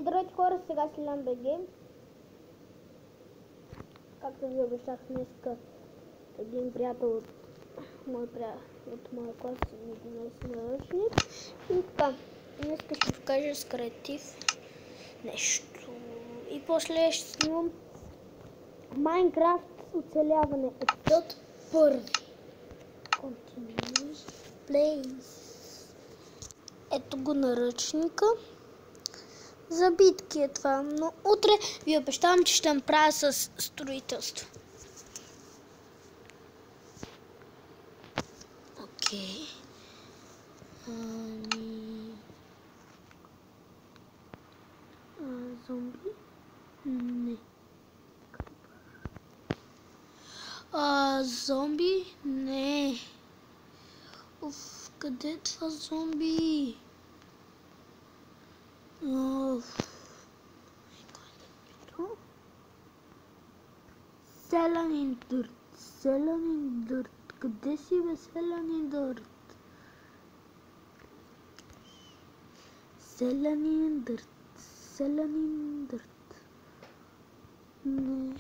Здравейте хора, сега си Лян БГ. Както ви обещах днеска, един приятел от моя клас ми донесе наръчник. И така, днеска ще ви кажа с креатив нещо. И после ще снимам Майнкрафт оцеляване епизод 1. Continue Place. Ето го наръчника. За битки е това, но утре ви обещавам, че ще направя с строителство. Окей. Зомби? Не. Зомби? Не. Уф, къде е това зомби? Селянин дърт. Къде си бе, селянин дърт? Селянин дърт. Не.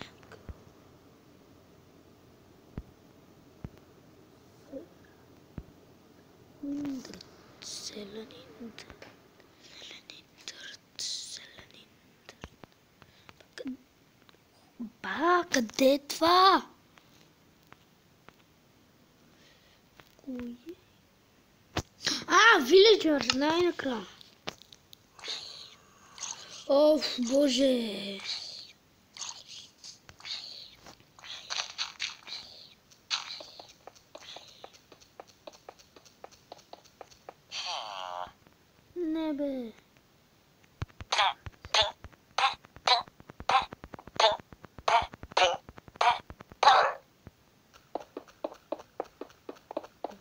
Селянин дърт. Къде е това? Кой е? Виледжър, най-накрая. Оф, боже. Не бе.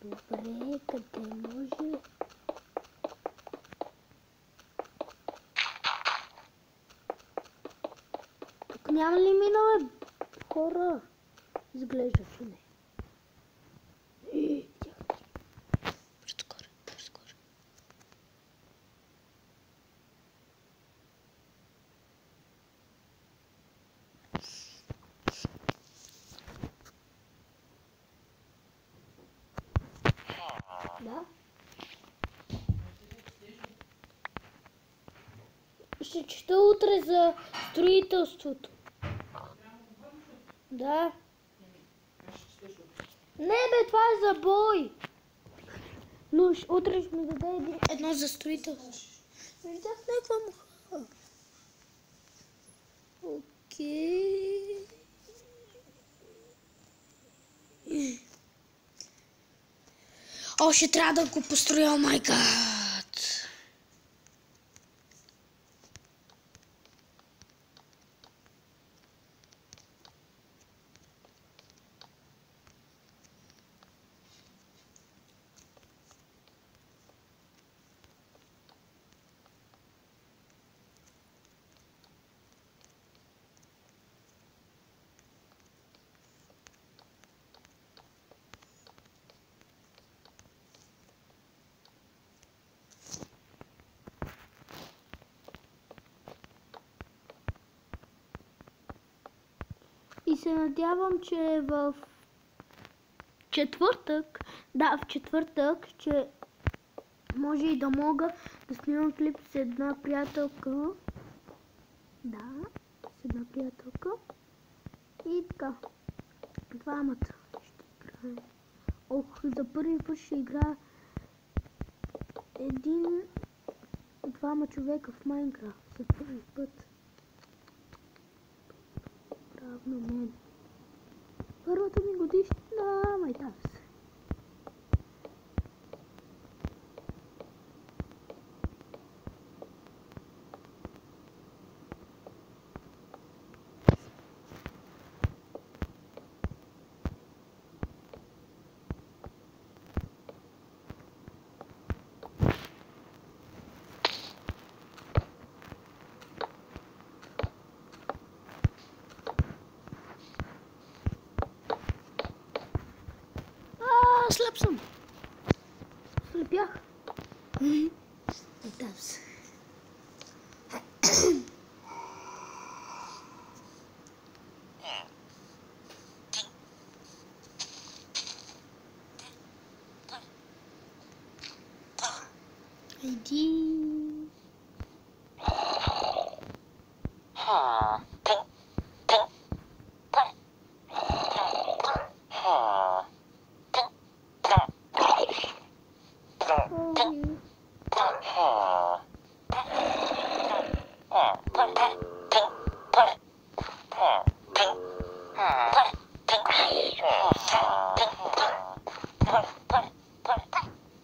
Добре, къде може? Тук няма ли минале хора? Изглежда, че не. Прескоро. Да? Ще чета утре за строителството. Да. Не бе, това е за бой. Но утре ще ми даде едно за строителство. Видях някаква муха. Окей. Ще трябва да го построя, о май гад. И се надявам, че в четвъртък, че може и да мога да снимам клип с една приятелка. Да, с една приятелка. И така, двамата ще играем. За първи път ще играя двама човека в Майнкрафт. За първи път. На мен. Първата ми годишна, майтав се. Слеп съм. Слепях. Майтав се. ти.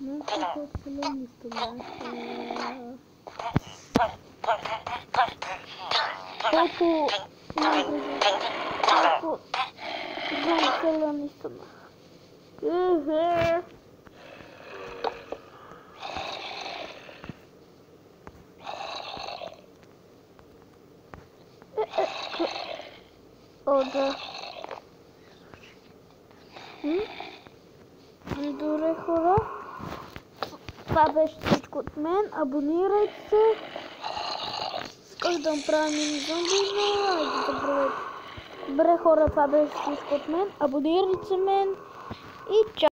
Ну, какой целенист у нас. Колко целенист у нас. О, да. Добре, хора. Това беше всичко от мен. Абонирайте се. Исках да направя мини зомби, но айде да забравяйте. Добре, хора, това беше всичко от мен. Абонирайте се мен и чао.